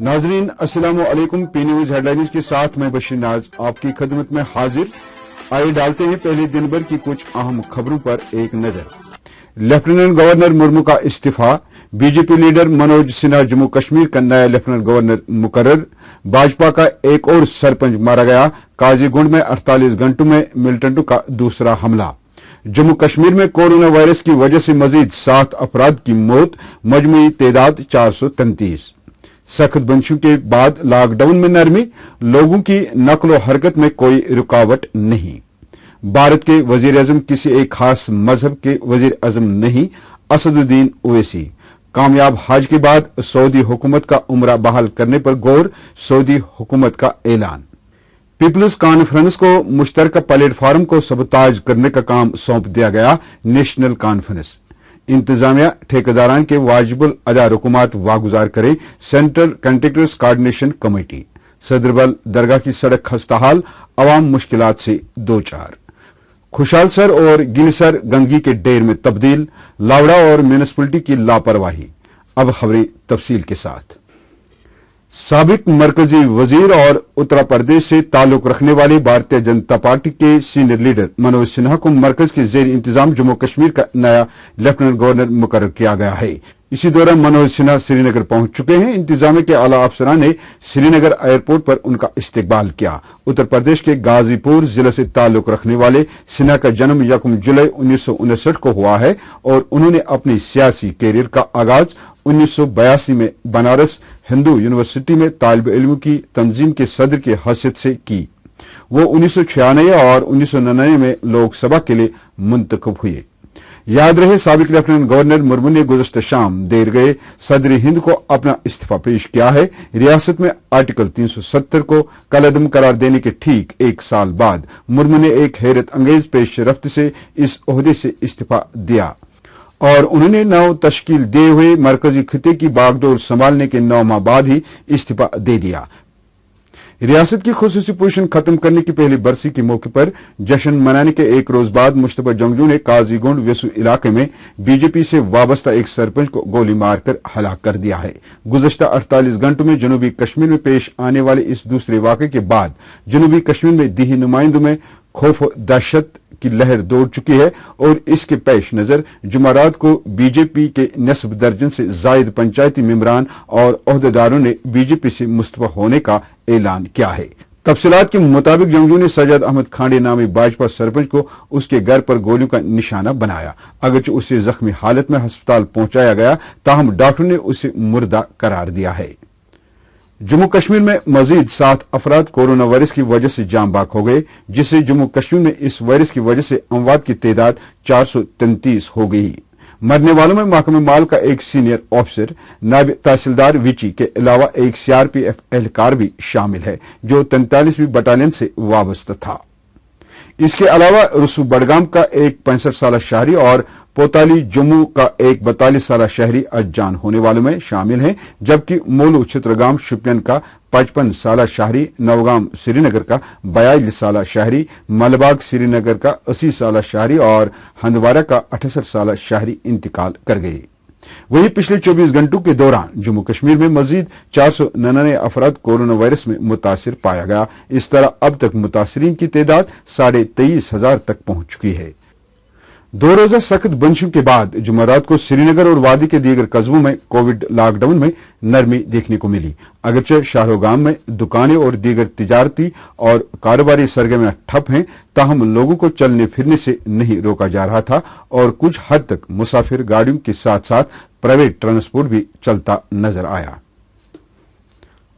नाजरीन अस्सलाम वालेकुम। पी न्यूज हेडलाइंस के साथ मैं बशीर नाज आपकी खिदमत में हाजिर। आइए डालते हैं पहले दिन भर की कुछ अहम खबरों पर एक नजर। लेफ्टिनेंट गवर्नर मुर्मू का इस्तीफा, बीजेपी लीडर मनोज सिन्हा जम्मू कश्मीर का नया लेफ्टिनेंट गवर्नर मुकर्रर, भाजपा का एक और सरपंच मारा गया, काजीगुंड में 48 घंटों में मिलिटेंटों का दूसरा हमला। जम्मू कश्मीर में कोरोना वायरस की वजह से मजीद 7 अफराद की मौत, मजमूई तादाद 433। सख्त बंदिशों के बाद लॉकडाउन में नरमी, लोगों की नकलो हरकत में कोई रुकावट नहीं। भारत के वजीर आजम किसी एक खास मजहब के वजीर आजम नहीं, असदुद्दीन ओवैसी। कामयाब हज के बाद सऊदी हुकूमत का उम्रा बहाल करने पर गौर, सऊदी हुकूमत का ऐलान। पीपल्स कॉन्फ्रेंस को मुश्तरका प्लेटफार्म को सबताज करने का काम सौंप दिया गया, नेशनल कॉन्फ्रेंस। इंतजामिया ठेकेदारान के वाजिबुल अदा रुकुमात वागुजार करे, सेंट्रल कंट्रैक्टर्स कोऑर्डिनेशन कमेटी। सदरबल दरगाह की सड़क खस्ताहाल, अवाम मुश्किलात से दो चार। खुशालसर और गिलसर गंदगी के ढेर में तब्दील, लावड़ा और म्यूनिसिपलिटी की लापरवाही। अब खबरें तफसील के साथ। साबिक मरकजी वजीर और उत्तर प्रदेश से ताल्लुक रखने वाले भारतीय जनता पार्टी के सीनियर लीडर मनोज सिन्हा को मरकज के जेर इंतजाम जम्मू कश्मीर का नया लेफ्टिनेंट गवर्नर मुकर्रर किया गया है। इसी दौरान मनोज सिन्हा श्रीनगर पहुंच चुके हैं। इंतजामिया के आला अफसरान ने श्रीनगर एयरपोर्ट पर उनका इस्तकबाल किया। उत्तर प्रदेश के गाजीपुर जिले से ताल्लुक रखने वाले सिन्हा का जन्म 1 जुलाई 1959 को हुआ है और उन्होंने अपनी सियासी कैरियर का आगाज 1982 में बनारस हिंदू यूनिवर्सिटी में तालिब इल्म की तंजीम के सदर की हैसियत से की। वो 1996 और 1999 में लोकसभा के लिए मुंतखब हुए। याद रहे, साबिक लेफ्टिनेंट गवर्नर मुर्मू ने गुज़श्ता शाम देर गए सदर हिंद को अपना इस्तीफा पेश किया है। रियासत में आर्टिकल 370 को कलअदम करार देने के ठीक एक साल बाद मुर्मू ने एक हैरत अंगेज पेश रफ्त से इस ओहदे से इस्तीफा दिया और उन्होंने नव तश्कील दिए हुए मरकजी खिते की बागडोर संभालने के 9 माह बाद ही इस्तीफा दे दिया। रियासत की खुसूसी पोजीशन खत्म करने की पहली बरसी के मौके पर जश्न मनाने के एक रोज बाद मुश्तबा जंगजू ने काजीगुंड वेसू इलाके में बीजेपी से वाबस्ता एक सरपंच को गोली मारकर हलाक कर दिया है। गुज़श्ता 48 घंटों में जनूबी कश्मीर में पेश आने वाले इस दूसरे वाक़े के बाद जनूबी कश्मीर में दीही नुमाइंदों में खौफ दहशत की लहर दौड़ चुकी है और इसके पेश नजर जुमारात को बीजेपी के नस्ब दर्जन से जायद पंचायती मेंबरान और ओहदेदारों ने बीजेपी से मुस्तफा होने का ऐलान किया है। तफसीलात के मुताबिक जंगजू ने सजाद अहमद खांडे नामी भाजपा सरपंच को उसके घर पर गोलियों का निशाना बनाया। अगरचे उसे जख्मी हालत में अस्पताल पहुंचाया गया, ताहम डॉक्टर ने उसे मुर्दा करार दिया है। जम्मू कश्मीर में मजीद 7 अफराद कोरोना वायरस की वजह से जाम बाग हो गए, जिससे जम्मू कश्मीर में इस वायरस की वजह से अमवात की तादाद 433 हो गई। मरने वालों में महकमे माल का एक सीनियर ऑफिसर, नायब तहसीलदार विची के अलावा एक सीआरपीएफ एहलकार भी शामिल है जो 43वीं बटालियन से वाबस्ता था। इसके अलावा रसू बडगाम का एक 65 साल शहरी और पोताली जम्मू का एक 42 साल शहरी अजान होने वालों में शामिल हैं, जबकि मोलू चित्रगाम शुपियन का 55 साल शहरी, नवगाम श्रीनगर का 42 साल शहरी, मलबाग श्रीनगर का 80 साल शहरी और हंदवारा का 68 साल शहरी इंतकाल कर गए। वहीं पिछले 24 घंटों के दौरान जम्मू कश्मीर में मजीद 499 अफराद कोरोना वायरस में मुतासिर पाया गया। इस तरह अब तक मुतासरीन की तादाद 23,500 तक पहुंच चुकी है। 2 रोजा सख्त बंदिशों के बाद जुमेरात को श्रीनगर और वादी के दीगर कस्बों में कोविड लॉकडाउन में नरमी देखने को मिली। अगरचे शाहरोगाम में दुकानें और दीगर तिजारती और कारोबारी सरगर्मियां ठप हैं, ताहम लोगों को चलने फिरने से नहीं रोका जा रहा था और कुछ हद तक मुसाफिर गाड़ियों के साथ साथ प्राइवेट ट्रांसपोर्ट भी चलता नजर आया।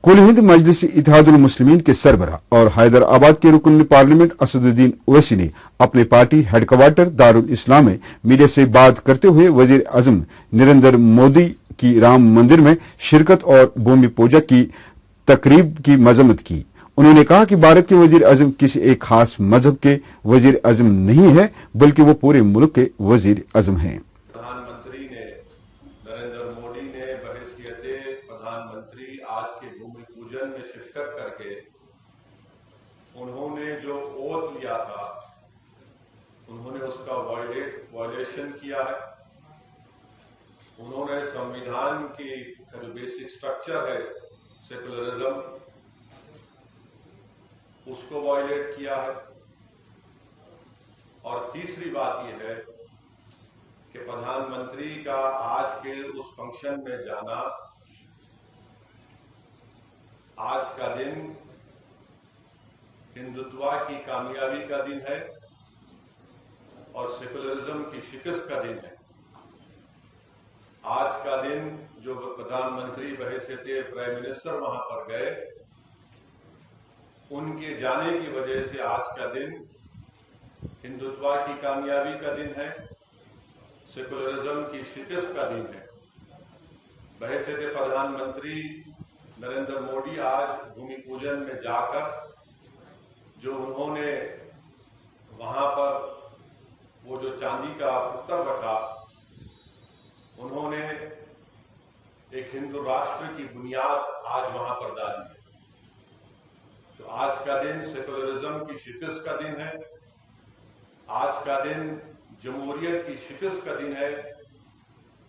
कुल हिंद मजलिस इत्तेहादुल मुस्लिमीन के सरबरा और हैदराबाद के रुकन पार्लियामेंट असदुद्दीन ओवैसी ने अपने पार्टी हेडक्वार्टर दारुल इस्लाम में मीडिया से बात करते हुए वजीर आजम नरेंद्र मोदी की राम मंदिर में शिरकत और भूमि पूजा की तकरीब की मजम्मत की। उन्होंने कहा कि भारत के वजीर आजम किसी एक खास मजहब के वजीर आजम नहीं है, बल्कि वो पूरे मुल्क के वजीर आजम हैं। प्रधानमंत्री ने नरेंद्र मोदी ने बहैसियते प्रधानमंत्री आज के भूमि पूजन में शिरकत करके उन्होंने जो ओथ लिया था उन्होंने उसका वायलेशन किया है। उन्होंने संविधान की जो बेसिक स्ट्रक्चर है सेकुलरिज्म, उसको वायलेट किया है। और तीसरी बात यह है कि प्रधानमंत्री का आज के उस फंक्शन में जाना, आज का दिन हिंदुत्व की कामयाबी का दिन है और सेकुलरिज्म की शिकस्त का दिन है। आज का दिन जो प्रधानमंत्री बहैसियत प्राइम मिनिस्टर वहां पर गए, उनके जाने की वजह से आज का दिन हिंदुत्व की कामयाबी का दिन है, सेकुलरिज्म की शिकस्त का दिन है। बहैसियत प्रधानमंत्री नरेंद्र मोदी आज भूमि पूजन में जाकर जो उन्होंने वहां पर वो जो चांदी का पत्थर रखा, उन्होंने एक हिंदू राष्ट्र की बुनियाद आज वहां पर डाली है। तो आज का दिन सेकुलरिज्म की शिकस्त का दिन है, आज का दिन जमहूरियत की शिकस्त का दिन है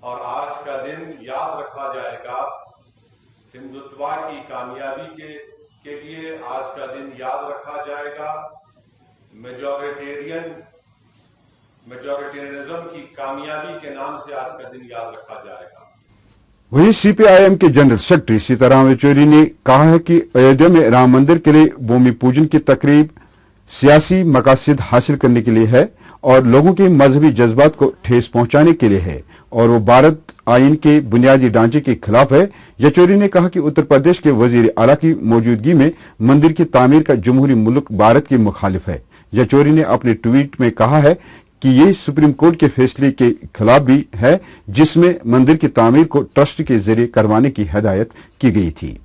और आज का दिन याद रखा जाएगा हिंदुत्व की कामयाबी के लिए। आज का दिन याद रखा जाएगा मेजॉरिटेरियनिज्म की कामयाबी के नाम से आज का दिन याद रखा जाएगा। वहीं सीपीआईएम के जनरल सेक्रेटरी सीताराम येचुरी ने कहा है कि अयोध्या में राम मंदिर के लिए भूमि पूजन की तकरीब सियासी मकासद हासिल करने के लिए है और लोगों के मजहबी जज्बात को ठेस पहुंचाने के लिए है और वो भारत आईन के बुनियादी ढांचे के खिलाफ है। येचुरी ने कहा कि उत्तर प्रदेश के वजीर आला की मौजूदगी में मंदिर की तामीर का जमहूरी मुल्क भारत के मुखालिफ है। येचुरी ने अपने ट्वीट में कहा है कि ये सुप्रीम कोर्ट के फैसले के खिलाफ भी है जिसमें मंदिर की तामीर को ट्रस्ट के जरिए करवाने की हिदायत की गई थी।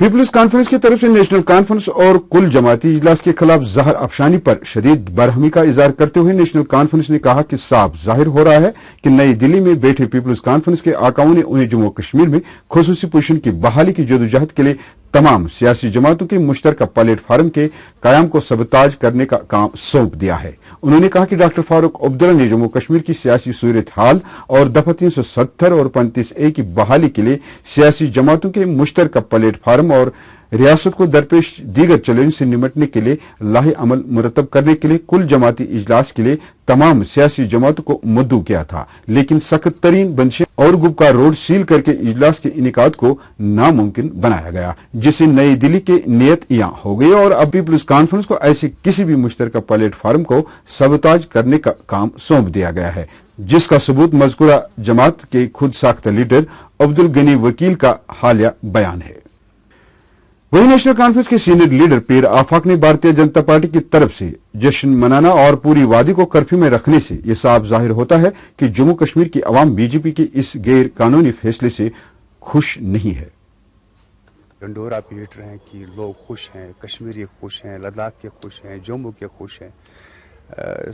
पीपल्स कॉन्फ्रेंस की तरफ से नेशनल कॉन्फ्रेंस और कुल जमाती इजलास के खिलाफ जहर अफशानी पर शदीद बरहमी का इजहार करते हुए नेशनल कॉन्फ्रेंस ने कहा कि साफ जाहिर हो रहा है कि नई दिल्ली में बैठे पीपल्स कॉन्फ्रेंस के आकाओं ने उन्हें जम्मू कश्मीर में खुसूसी पोजीशन की बहाली की जदोजहद के लिए तमाम सियासी जमातों के मुश्तरका प्लेटफार्म के कायम को सबताज करने का काम सौंप दिया है। उन्होंने कहा कि डॉक्टर फारूक अब्दुल्ला ने जम्मू कश्मीर की सियासी सूरत हाल और दफा 370 और 35A की बहाली के लिए सियासी जमातों के मुश्तरका प्लेटफार्म और रियासत को दरपेश दीगर चैलेंज से निपटने के लिए लाहे अमल मुरतब करने के लिए कुल जमाती इजलास के लिए तमाम सियासी जमातों को मुद्दू किया था, लेकिन सख्त तरीन बंदिशें और गुपकार रोड सील करके इजलास के इनेकाद को नामुमकिन बनाया गया, जिससे नई दिल्ली के नियत यहाँ हो गई और अब पीपल्स कॉन्फ्रेंस को ऐसे किसी भी मुश्तरका प्लेटफार्म को सबताज करने का काम सौंप दिया गया है, जिसका सबूत मज़कूरा जमात के खुद साख्ता लीडर अब्दुल गनी वकील का हालिया बयान है। वहीं नेशनल कॉन्फ्रेंस के सीनियर लीडर पीर आफाक ने भारतीय जनता पार्टी की तरफ से जश्न मनाना और पूरी वादी को कर्फ्यू में रखने से यह साफ जाहिर होता है कि जम्मू कश्मीर की अवाम बीजेपी के इस गैर कानूनी फैसले से खुश नहीं है। डंडोरा पीट रहे हैं कि लोग खुश हैं, कश्मीरी खुश हैं, लद्दाख के खुश हैं, जम्मू के खुश हैं।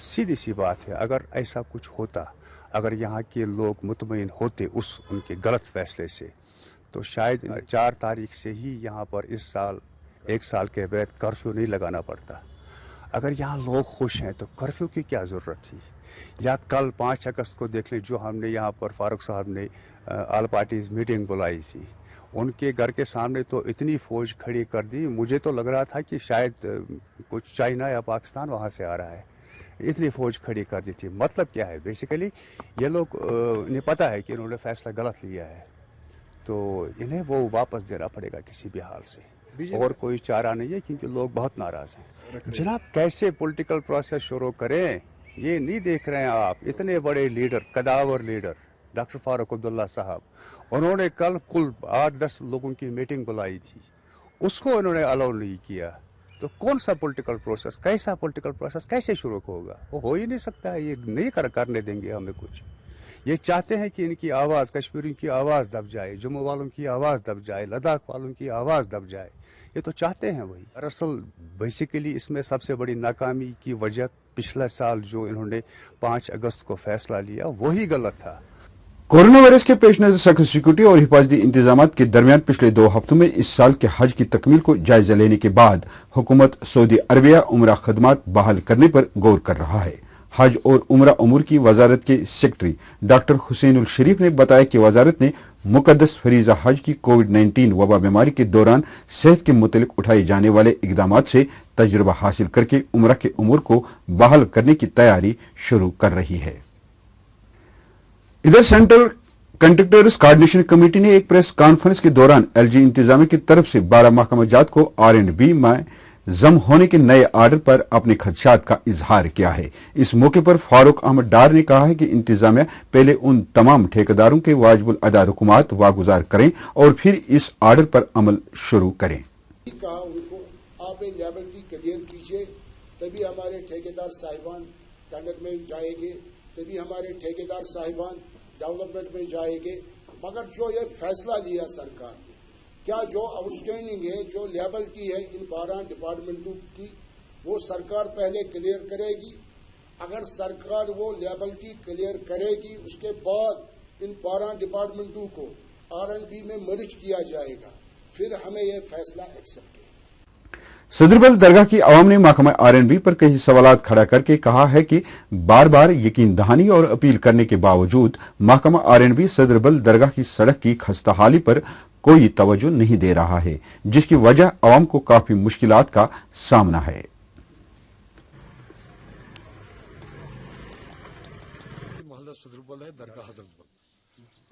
सीधी सी बात है, अगर ऐसा कुछ होता, अगर यहाँ के लोग मुतमईन होते उस उनके गलत फैसले से, तो शायद 4 तारीख से ही यहाँ पर इस साल 1 साल के बाद कर्फ्यू नहीं लगाना पड़ता। अगर यहाँ लोग खुश हैं तो कर्फ्यू की क्या ज़रूरत थी? या कल 5 अगस्त को देख लें, जो हमने यहाँ पर फारूक साहब ने ऑल पार्टीज मीटिंग बुलाई थी, उनके घर के सामने तो इतनी फौज खड़ी कर दी, मुझे तो लग रहा था कि शायद कुछ चाइना या पाकिस्तान वहाँ से आ रहा है, इतनी फौज खड़ी कर दी थी। मतलब क्या है? बेसिकली ये लोग इन्हें पता है कि इन्होंने फैसला गलत लिया है, तो इन्हें वो वापस देना पड़ेगा किसी भी हाल से, और कोई चारा नहीं है, क्योंकि लोग बहुत नाराज हैं। जनाब, कैसे पॉलिटिकल प्रोसेस शुरू करें ये नहीं देख रहे हैं आप? इतने बड़े लीडर, कदावर लीडर डॉक्टर फारूक अब्दुल्ला साहब, उन्होंने कल कुल 8-10 लोगों की मीटिंग बुलाई थी, उसको इन्होंने अलाउ नहीं किया, तो कौन सा पॉलिटिकल प्रोसेस, कैसा पॉलिटिकल प्रोसेस कैसे शुरू होगा? वो हो ही नहीं सकता है। ये नहीं करने देंगे हमें कुछ। ये चाहते हैं कि इनकी आवाज़, कश्मीरियों की आवाज़ दब जाए, जम्मू वालों की आवाज़ दब जाए, लद्दाख वालों की आवाज़ दब जाए, ये तो चाहते हैं वही। दरअसल बेसिकली इसमें सबसे बड़ी नाकामी की वजह पिछले साल जो इन्होंने 5 अगस्त को फैसला लिया, वही गलत था। कोरोना वायरस के पेश नजर सख्त सिक्योरिटी और हिफाजती इंतजाम के दरमियान पिछले 2 हफ्तों में इस साल के हज की तकमील को जायजा लेने के बाद हुकूमत सऊदी अरबिया उमरा खदमात बहाल करने पर गौर कर रहा है। हज और उमरा उमूर की वजारत के सेक्रेटरी डॉक्टर हुसैनुल शरीफ ने बताया कि वजारत ने मुकद्दस फरीजा हज की कोविड-19 वबा बीमारी के दौरान सेहत के मुतल्लिक उठाए जाने वाले इकदाम से तजुर्बा हासिल करके उमरा के उमूर को बहाल करने की तैयारी शुरू कर रही है। इधर सेंट्रल कंट्रैक्टर्स कोऑर्डिनेशन कमेटी ने एक प्रेस कॉन्फ्रेंस के दौरान एलजी इंतजामिया की तरफ से 12 महकमा जात को R&B में जम होने के नए आर्डर पर अपने खदशात का इजहार किया है। इस मौके पर फारूक अहमद डार ने कहा है कि इंतजामिया पहले उन तमाम ठेकेदारों के वाजिबुल अदा रुकुमात वागुजार करें और फिर इस आर्डर पर अमल शुरू करें। कहा उनको आप लेवल की क्लियर कीजिए, तभी हमारे ठेकेदार साहिबान टेंडर में जाएंगे, तभी हमारे ठेकेदार साहिबान डेवलपमेंट में जाएंगे। मगर जो ये फैसला लिया सरकार ने, क्या जो आउटस्टैंडिंग है, जो लेवल की है इन 12 डिपार्टमेंटों की, वो सरकार पहले क्लियर करेगी। अगर सरकार वो लेवल की क्लियर करेगी, उसके बाद इन 12 डिपार्टमेंटों को R&B में मर्ज किया जाएगा, फिर हमें यह फैसला एक्सेप्ट है। सदरबल दरगाह की आवाम ने महकमा R&B पर कई सवालात खड़ा करके कहा है कि बार बार यकीन दहानी और अपील करने के बावजूद महकमा R&B सदरबल दरगाह की सड़क की खस्ताहाली पर कोई तवज्जो नहीं दे रहा है, जिसकी वजह आवाम को काफी मुश्किलात का सामना है। मोहल्ला सदरबल है, दरगाह हजरतबल,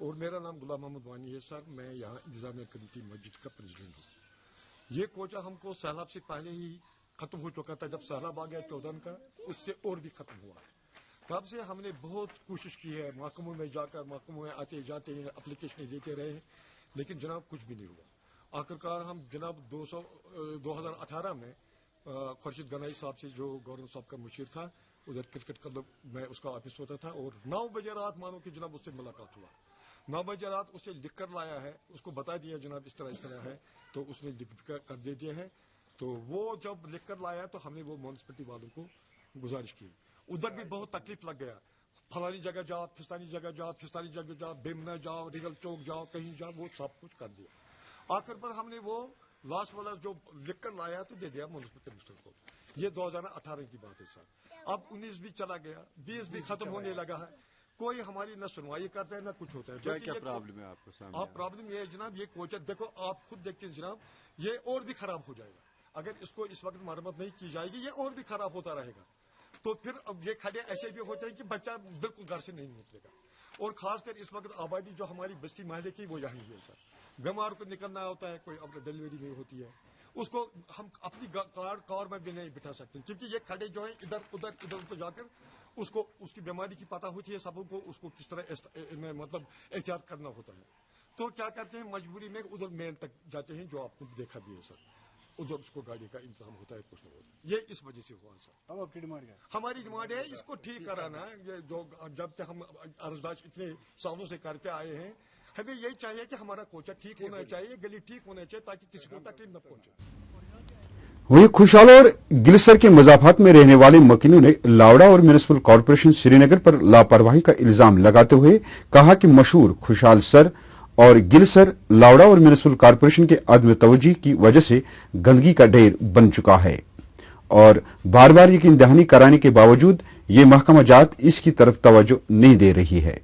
और मेरा नाम गुलाम मोहम्मद वानी है सर। मैं यहाँ इंतजामिया कमेटी मस्जिद का प्रेसिडेंट हूँ। ये कोचा हमको सैलाब से पहले ही खत्म हो चुका था। जब सैलाब आ गया 14 का, उससे और भी खत्म हुआ। तब से हमने बहुत कोशिश की है, महकमों में जाकर, महकमों में आते जाते हैं, एप्लीकेशन देते रहे, लेकिन जनाब कुछ भी नहीं हुआ। आखिरकार हम जनाब 2018 में खुर्शीद गनाई साहब से, जो गवर्नर साहब का मुशीर था, उधर क्रिकेट क्लब में उसका ऑफिस होता था, और 9 बजे रात मानो कि जनाब उससे मुलाकात हुआ। 9 बजे रात उसे लिख कर लाया है, उसको बता दिया जनाब इस तरह है, तो उसने लिख कर दे दिया है। तो वो जब लिख कर लाया तो हमने वो म्यूनसिपलिटी वालों को गुजारिश की। उधर भी बहुत तकलीफ लग गया, फलानी जगह जाओ, फिस्तानी जगह जाओ, फिस्तानी जगह जाओ, बेमना जाओ, रिगल चौक जाओ, कहीं जाओ, वो सब कुछ कर दिया। आखिर पर हमने वो लास्ट वाला जो लिख कर लाया तो दे दिया म्यूनसिपल कमिश्नर को। ये 2018 की बात है सर। अब 19 भी चला गया, 20 भी खत्म होने लगा है, कोई हमारी न सुनवाई करता है न कुछ होता है। क्या प्रॉब्लम है आपको सामने? आप प्रॉब्लम ये है जनाब, ये कोचर देखो, आप खुद देखते हैं जनाब, ये और भी खराब हो जाएगा अगर इसको इस वक्त मरम्मत नहीं की जाएगी। ये और भी खराब होता रहेगा, तो फिर अब ये खड्डे ऐसे भी होते हैं कि बच्चा बिल्कुल घर से नहीं निकलेगा। और खासकर इस वक्त आबादी जो हमारी बस्ती महल्ले की, वो यही है सर। बीमार को निकलना होता है, कोई अब डिलीवरी नहीं होती है, उसको हम अपनी कार में भी नहीं बिठा सकते, क्योंकि ये खड्डे जो है इधर उधर जाकर उसको उसकी बीमारी की पता होती है सबको, उसको किस तरह मतलब एहतियात करना होता है। तो क्या करते हैं, मजबूरी में उधर मेन तक जाते हैं, जो आपने देखा भी है सर, उधर उसको गाड़ी का इंतजाम होता है, कुछ नहीं होता। ये इस वजह से हुआ सर। अब आपकी डिमांड क्या है? हमारी डिमांड है इसको ठीक कराना। ये जो जब तक हम अर्जदाश इतने सालों से करके आए हैं, हमें यही चाहिए कि हमारा कोचा ठीक होना चाहिए, गली ठीक होना चाहिए, ताकि किसी को तकलीफ न पहुंचे। वहीं खुशहाल और गिलसर के मजाफात में रहने वाले मकीनों ने लावड़ा और म्युनिसिपल कॉर्पोरेशन श्रीनगर पर लापरवाही का इल्जाम लगाते हुए कहा कि मशहूर खुशहाल सर और गिलसर लावड़ा और म्युनिसिपल कॉर्पोरेशन के अदम तवज्जो की वजह से गंदगी का ढेर बन चुका है, और बार बार यकीन दहानी कराने के बावजूद ये महकमा जात इसकी तरफ तवज्जो नहीं दे रही है।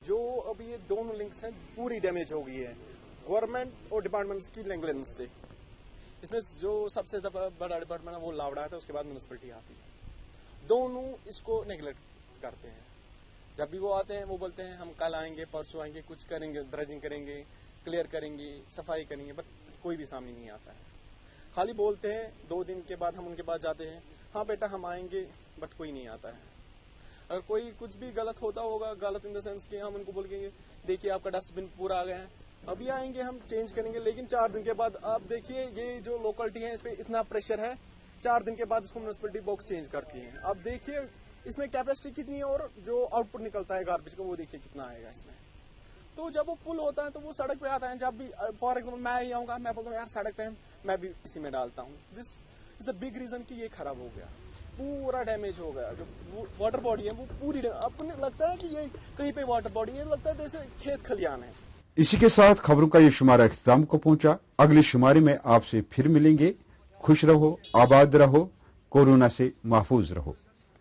जो अब ये दोनों लिंक्स हैं पूरी डैमेज हो गई है गवर्नमेंट और डिपार्टमेंट्स की नेग्लिजेंस से। इसमें जो सबसे बड़ा डिपार्टमेंट है वो लावड़ा है, उसके बाद म्युनिसिपलिटी आती है। दोनों इसको नेग्लेक्ट करते हैं। जब भी वो आते हैं वो बोलते हैं हम कल आएंगे, परसों आएंगे, कुछ करेंगे, ड्रेजिंग करेंगे, क्लियर करेंगे, सफाई करेंगे, बट कोई भी सामने नहीं आता है। खाली बोलते हैं, 2 दिन के बाद हम उनके पास जाते हैं, हाँ बेटा हम आएंगे, बट कोई नहीं आता है। अगर कोई कुछ भी गलत होता होगा, गलत इन द सेंस कि हम उनको बोलेंगे देखिए आपका डस्टबिन पूरा आ गया है, अभी आएंगे हम चेंज करेंगे, लेकिन 4 दिन के बाद आप देखिए ये जो लोकेलिटी है इस पे इतना प्रेशर है, 4 दिन के बाद इसको म्युनिसिपलिटी बॉक्स चेंज करती है। अब देखिए इसमें कैपेसिटी कितनी है और जो आउटपुट निकलता है गार्बेज का वो देखिए कितना आएगा इसमें। तो जब वो फुल होता है तो वो सड़क पे आता है. जब भी फॉर एग्जाम्पल मैं ही आऊंगा, मैं बोलता हूँ यार सड़क पे मैं भी इसी में डालता हूँ. This is the big reason कि ये खराब हो गया, पूरा डैमेज हो गया. जो वाटर बॉडी है वो पूरी, आपको लगता है कि ये कहीं पे वाटर बॉडी है, लगता है जैसे खेत खलियान है. इसी के साथ खबरों का ये शुमारा इख्तिताम को पहुंचा. अगले शुमारे में आपसे फिर मिलेंगे. खुश रहो, आबाद रहो, कोरोना से महफूज रहो.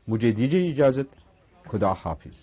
मुझे दीजिए इजाजत. खुदा हाफिज.